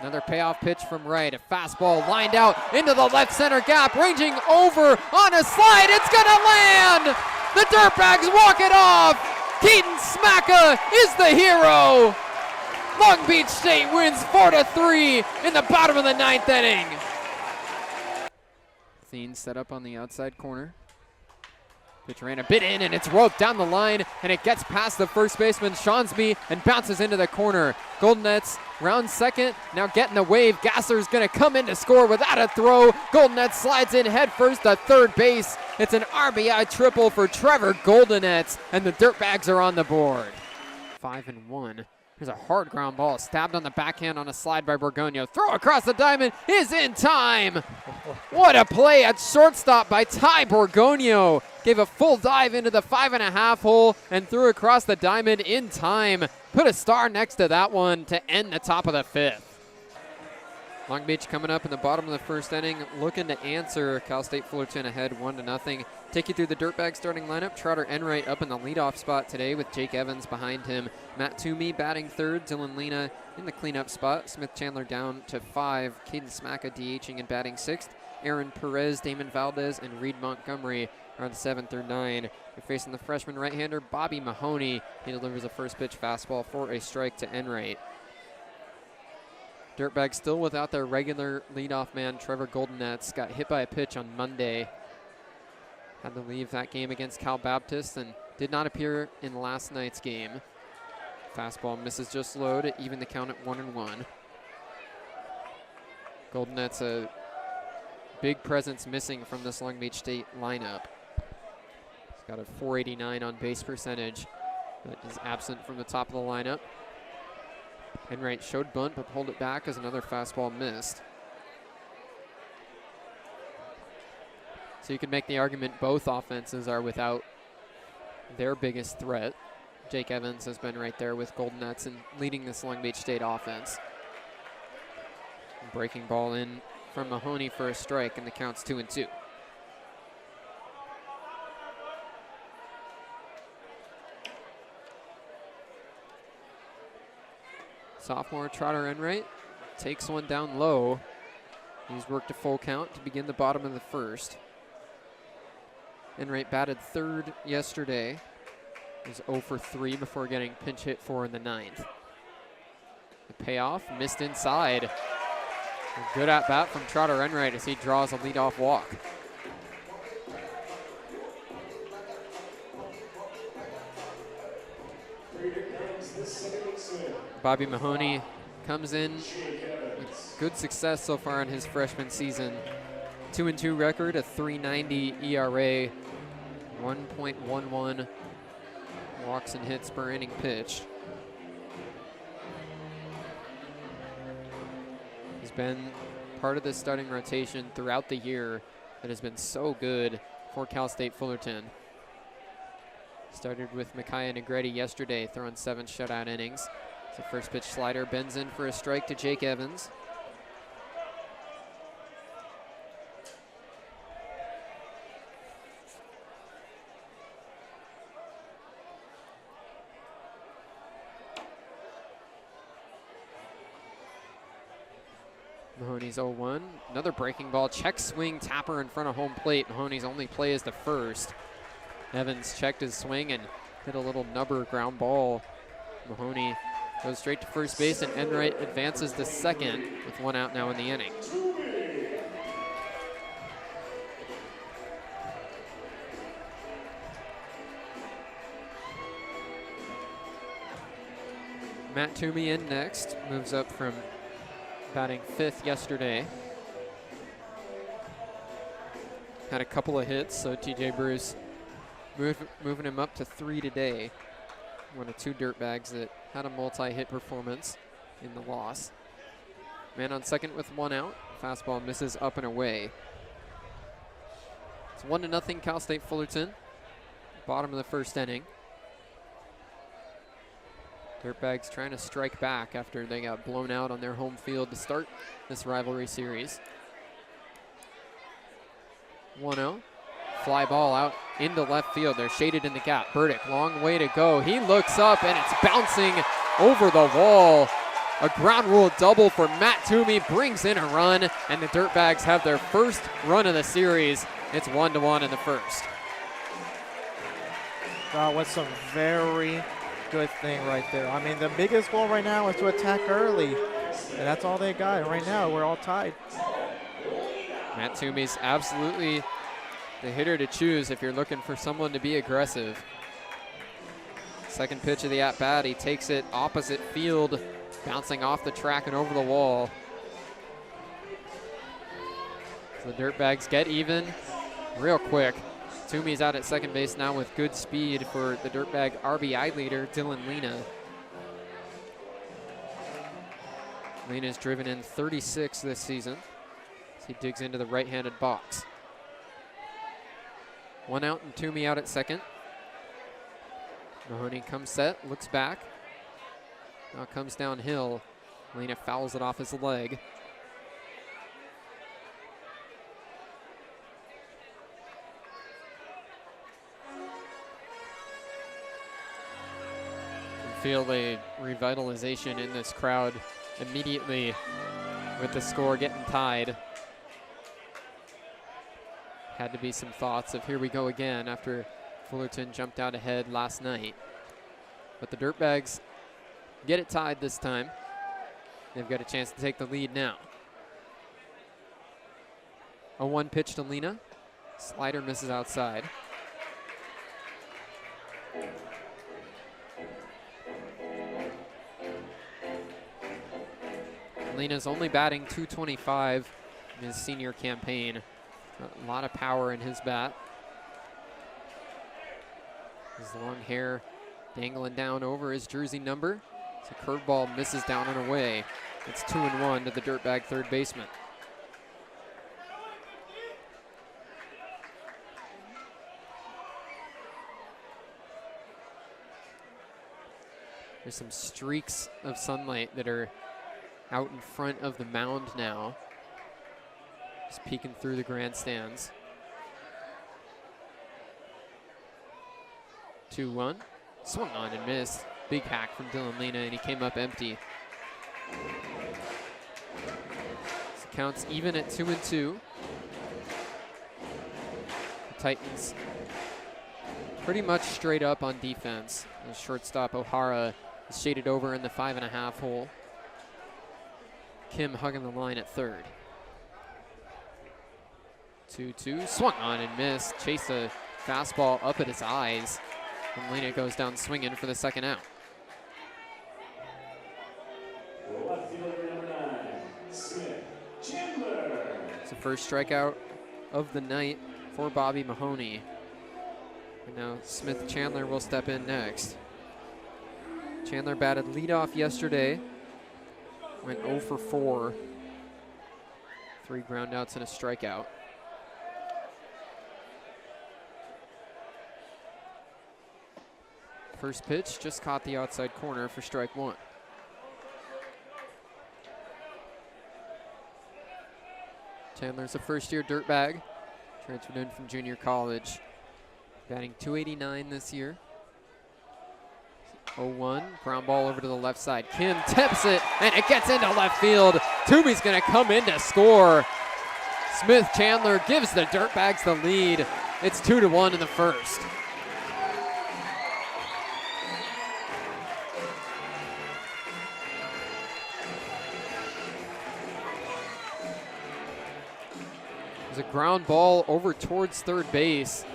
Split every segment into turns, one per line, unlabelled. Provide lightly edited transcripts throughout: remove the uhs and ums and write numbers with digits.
Another payoff pitch from right. A fastball lined out into the left center gap, ranging over on a slide. It's gonna land! The Dirtbags walk it off! Keaton Smacka is the hero! Long Beach State wins 4-3 in the bottom of the 9th inning. Thien set up on the outside corner. Pitch ran a bit in, and it's roped down the line, and it gets past the first baseman, Shawnsby, and bounces into the corner. Goldenettes round second, now getting the wave. Gasser's gonna come in to score without a throw. Goldenettes slides in head first to third base. It's an RBI triple for Trevor Goldenettes, and the Dirtbags are on the board. 5-1. Here's a hard ground ball, stabbed on the backhand on a slide by Borgonio. Throw across the diamond is in time. What a play at shortstop by Ty Borgonio. Gave a full dive into the 5.5 hole and threw across the diamond in time. Put a star next to that one to end the top of the 5th. Long Beach coming up in the bottom of the 1st inning, looking to answer. Cal State Fullerton ahead 1-0. Take you through the Dirtbag starting lineup. Trotter Enright up in the leadoff spot today with Jake Evans behind him. Matt Toomey batting 3rd. Dylan Lena in the cleanup spot. Smith Chandler down to 5. Caden Smacka DHing and batting 6th. Aaron Perez, Damon Valdez, and Reed Montgomery are the 7 through 9. They're facing the freshman right-hander Bobby Mahoney. He delivers a first pitch fastball for a strike to Enright. Dirtbags still without their regular leadoff man, Trevor Goldenettes. Got hit by a pitch on Monday. Had to leave that game against Cal Baptist and did not appear in last night's game. Fastball misses just low to even the count at 1-1. Goldenettes a big presence missing from this Long Beach State lineup. He's got a .489 on base percentage, but is absent from the top of the lineup. Enright showed bunt, but pulled it back as another fastball missed. So you can make the argument both offenses are without their biggest threat. Jake Evans has been right there with Goldenettes and leading this Long Beach State offense. Breaking ball in from Mahoney for a strike, and the count's 2-2. Sophomore Trotter Enright takes one down low. He's worked a full count to begin the bottom of the 1st. Enright batted 3rd yesterday. He was 0 for 3 before getting pinch hit for in the 9th. The payoff missed inside. A good at bat from Trotter Enright as he draws a leadoff walk. Bobby Mahoney comes in with good success so far in his freshman season. 2-2 record, a .390 ERA, 1.11 walks and hits per inning pitched. He's been part of the starting rotation throughout the year that has been so good for Cal State Fullerton. Started with Micaiah Negretti yesterday, throwing 7 shutout innings. The first pitch slider bends in for a strike to Jake Evans. Mahoney's 0-1. Another breaking ball. Check swing tapper in front of home plate. Mahoney's only play is the first. Evans checked his swing and hit a little nubber ground ball. Mahoney goes straight to first base, and Enright advances to second with 1 out now in the inning. Matt Toomey in next, moves up from batting 5th yesterday. Had a couple of hits, so TJ Bruce moving him up to 3 today. One of 2 Dirtbags that had a multi-hit performance in the loss. Man on second with 1 out. Fastball misses up and away. It's 1-0 Cal State Fullerton. Bottom of the 1st inning. Dirtbags trying to strike back after they got blown out on their home field to start this rivalry series. 1-0. Fly ball out into left field. They're shaded in the gap. Burdick, long way to go. He looks up and it's bouncing over the wall. A ground rule double for Matt Toomey brings in a run, and the Dirtbags have their first run of the series. It's 1-1 in the first.
That was some very good thing right there. I mean, the biggest goal right now is to attack early, and that's all they got. Right now, we're all tied.
Matt Toomey's absolutely the hitter to choose if you're looking for someone to be aggressive. Second pitch of the at-bat, he takes it opposite field, bouncing off the track and over the wall. So the Dirtbags get even real quick. Toomey's out at second base now with good speed for the Dirtbag RBI leader, Dylan Lena. Lena's driven in 36 this season as he digs into the right-handed box. One out and Toomey out at second. Mahoney comes set, looks back. Now comes downhill. Lena fouls it off his leg. Feel a revitalization in this crowd immediately with the score getting tied. Had to be some thoughts of here we go again after Fullerton jumped out ahead last night. But the Dirtbags get it tied this time. They've got a chance to take the lead now. A 1 pitch to Lena. Slider misses outside. Lena's only batting .225 in his senior campaign. A lot of power in his bat. His long hair dangling down over his jersey number. So curveball misses down and away. It's 2-1 to the Dirtbag third baseman. There's some streaks of sunlight that are out in front of the mound now. Just peeking through the grandstands. 2-1. Swung on and missed. Big hack from Dylan Lena, and he came up empty. So counts even at 2-2. The Titans pretty much straight up on defense. The shortstop O'Hara is shaded over in the 5.5 hole. Kim hugging the line at third. 2-2, swung on and missed. Chased a fastball up at his eyes. And Lena goes down swinging for the second out. It's the first strikeout of the night for Bobby Mahoney. And now Smith Chandler will step in next. Chandler batted leadoff yesterday. Went 0 for 4. 3 groundouts and a strikeout. First pitch just caught the outside corner for strike 1. Chandler's a first-year Dirtbag. Transferred in from junior college. Batting .289 this year. 0-1, ground ball over to the left side. Kim tips it, and it gets into left field. Toomey's gonna come in to score. Smith Chandler gives the Dirtbags the lead. It's 2-1 in the first. There's a ground ball over towards third base.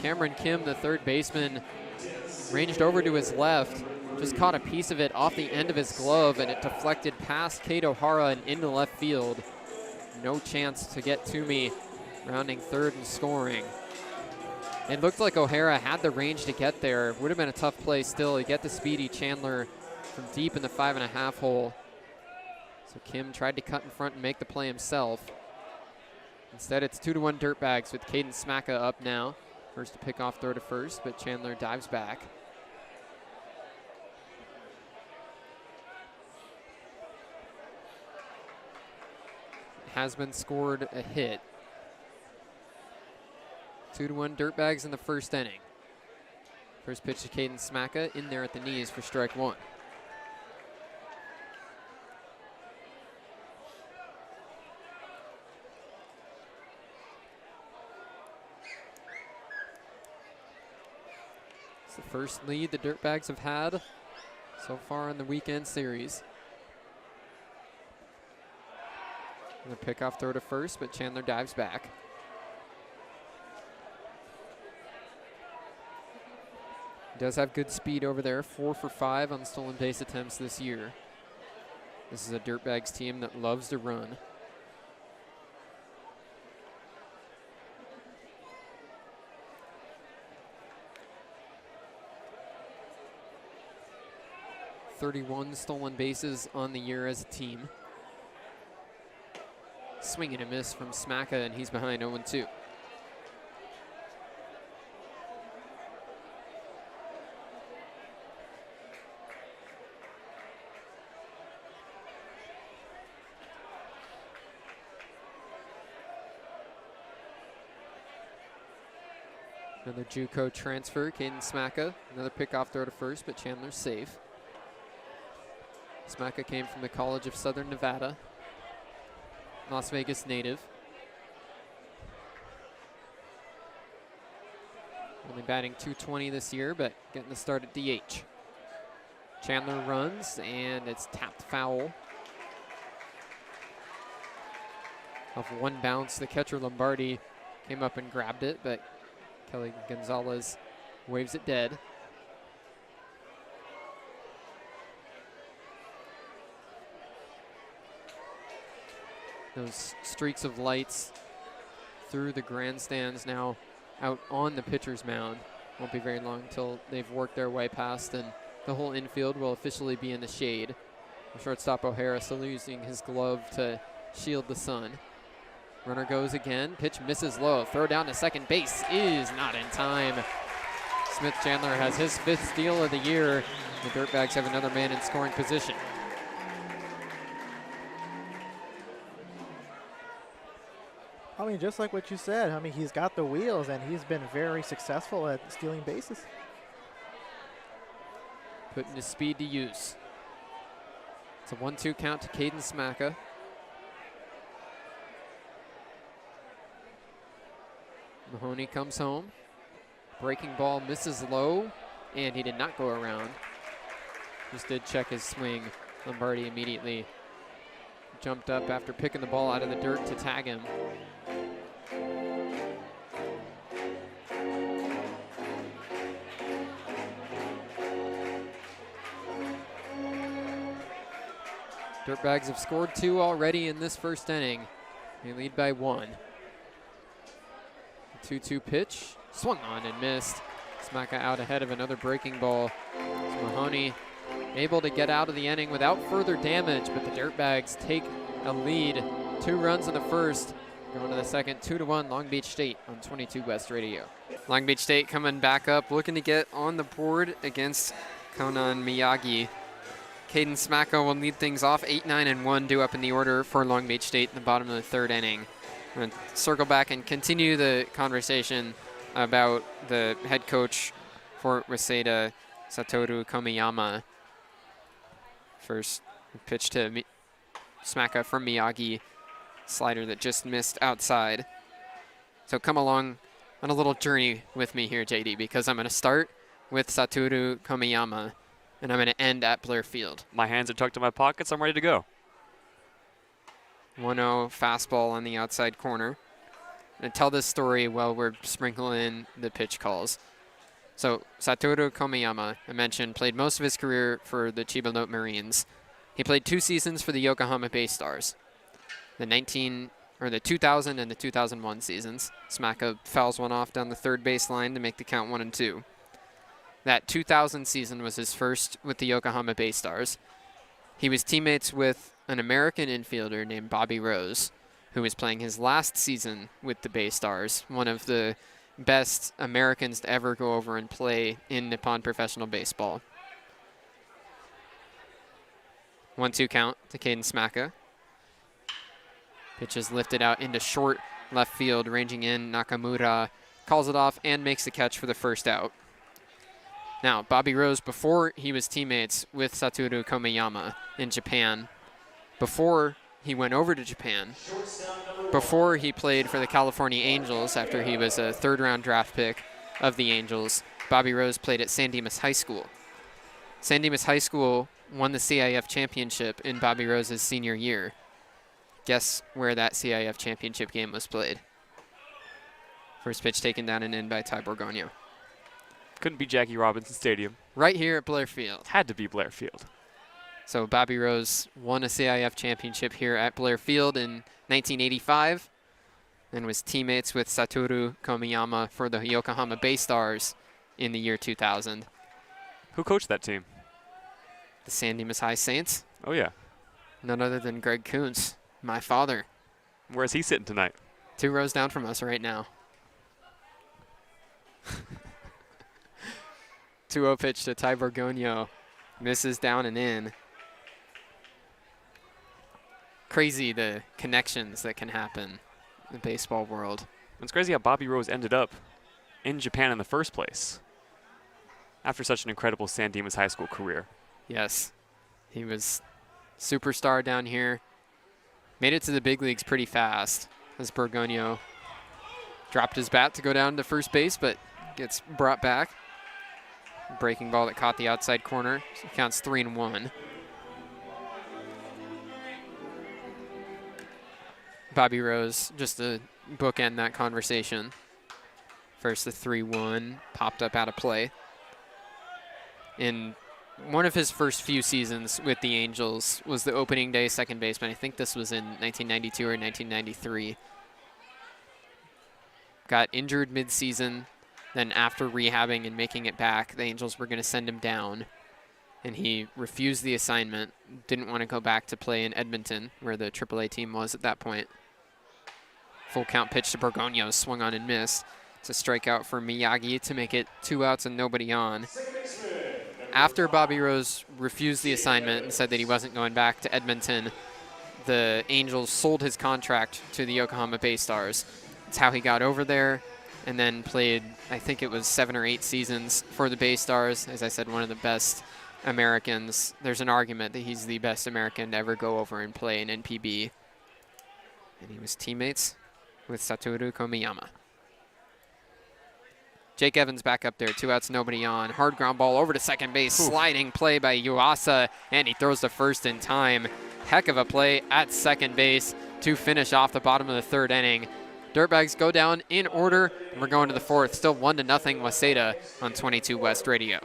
Cameron Kim, the third baseman, ranged over to his left, just caught a piece of it off the end of his glove, and it deflected past Kate O'Hara and into left field. No chance to get Toomey rounding third and scoring. It looked like O'Hara had the range to get there. Would have been a tough play still to get the speedy Chandler from deep in the 5.5 hole. So Kim tried to cut in front and make the play himself. Instead, it's 2-1 Dirtbags with Caden Smacka up now. First to pick off throw to first, but Chandler dives back. Hasman scored a hit. 2-1 Dirtbags in the first inning. First pitch to Caden Smacka, in there at the knees for strike 1. the first lead the Dirtbags have had so far in the weekend series. Another pickoff throw to first, but Chandler dives back. Does have good speed over there, 4 for 5 on stolen base attempts this year. This is a Dirtbags team that loves to run. .31 stolen bases on the year as a team. Swing and a miss from Smacka, and he's behind 0-2. Another JUCO transfer, Caden Smacka. Another pickoff throw to first, but Chandler's safe. Smacka came from the College of Southern Nevada. Las Vegas native. Only batting .220 this year, but getting the start at DH. Chandler runs, and it's tapped foul. Off one bounce, the catcher Lombardi came up and grabbed it, but Kelly Gonzalez waves it dead. Those streaks of lights through the grandstands now out on the pitcher's mound. Won't be very long until they've worked their way past and the whole infield will officially be in the shade. Shortstop O'Hara still using his glove to shield the sun. Runner goes again, pitch misses low. Throw down to second base is not in time. Smith Chandler has his 5th steal of the year. The Dirtbags have another man in scoring position.
I mean, just like what you said, I mean, he's got the wheels and he's been very successful at stealing bases.
Putting his speed to use. It's a 1-2 count to Caden Smacka. Mahoney comes home. Breaking ball misses low, and he did not go around. Just did check his swing. Lombardi immediately jumped up after picking the ball out of the dirt to tag him. Dirtbags have scored 2 already in this first inning. They lead by 1. 2-2 pitch, swung on and missed. Smacka out ahead of another breaking ball. So Mahoney able to get out of the inning without further damage, but the Dirtbags take a lead. 2 runs in the first, going to the second, 2-1 Long Beach State on 22 West Radio. Long Beach State coming back up, looking to get on the board against Konan Miyagi. Caden Smacka will lead things off, 8, 9, and 1 due up in the order for Long Beach State in the bottom of the 3rd inning. I'm going to circle back and continue the conversation about the head coach for Waseda, Satoru Komiyama. First pitch to Smacka from Miyagi, slider that just missed outside. So come along on a little journey with me here, JD, because I'm going to start with Satoru Komiyama, and I'm going to end at Blair Field.
My hands are tucked in my pockets. I'm ready to go.
1-0 fastball on the outside corner. And tell this story while we're sprinkling in the pitch calls. So Satoru Komiyama, I mentioned, played most of his career for the Chiba Note Marines. He played 2 seasons for the Yokohama Bay Stars. The 2000 and the 2001 seasons. Smacka fouls one off down the 3rd baseline to make the count 1-2. That 2000 season was his first with the Yokohama Bay Stars. He was teammates with an American infielder named Bobby Rose, who was playing his last season with the Bay Stars, one of the best Americans to ever go over and play in Nippon professional baseball. 1-2 count to Caden Smacka. Pitch is lifted out into short left field, ranging in. Nakamura calls it off and makes the catch for the first out. Now, Bobby Rose, before he was teammates with Satoru Komiyama in Japan, before he went over to Japan, before he played for the California Angels after he was a 3rd-round draft pick of the Angels, Bobby Rose played at San Dimas High School. San Dimas High School won the CIF championship in Bobby Rose's senior year. Guess where that CIF championship game was played? First pitch taken down and in by Ty Borgonio.
Couldn't be Jackie Robinson Stadium.
Right here at Blair Field.
Had to be Blair Field.
So Bobby Rose won a CIF championship here at Blair Field in 1985 and was teammates with Satoru Komiyama for the Yokohama Bay Stars in the year 2000.
Who coached that team?
The San Dimas High Saints.
Oh, yeah.
None other than Greg Kuntz, my father.
Where's he sitting tonight?
2 rows down from us right now. 2-0 pitch to Ty Borgonio. Misses down and in. Crazy the connections that can happen in the baseball world.
It's crazy how Bobby Rose ended up in Japan in the first place after such an incredible San Dimas High School career.
Yes, he was superstar down here. Made it to the big leagues pretty fast as Borgonio dropped his bat to go down to first base, but gets brought back. Breaking ball that caught the outside corner. So it counts 3-1. Bobby Rose, just to bookend that conversation. First the 3-1, popped up out of play. In one of his first few seasons with the Angels was the opening day second baseman. I think this was in 1992 or 1993. Got injured mid-season. Then after rehabbing and making it back, the Angels were going to send him down. And he refused the assignment. Didn't want to go back to play in Edmonton, where the AAA team was at that point. Full count pitch to Borgonio, swung on and missed. It's a strikeout for Miyagi to make it 2 outs and nobody on. After Bobby Rose refused the assignment and said that he wasn't going back to Edmonton, the Angels sold his contract to the Yokohama Bay Stars. That's how he got over there, and then played, I think it was 7 or 8 seasons for the Bay Stars. As I said, one of the best Americans. There's an argument that he's the best American to ever go over and play in NPB. And he was teammates with Satoru Komiyama. Jake Evans back up there, 2 outs, nobody on. Hard ground ball over to second base, sliding play by Yuasa, and he throws to first in time. Heck of a play at second base to finish off the bottom of the 3rd inning. Dirtbags go down in order, and we're going to the 4th. Still 1-0 Waseda on 22 West Radio.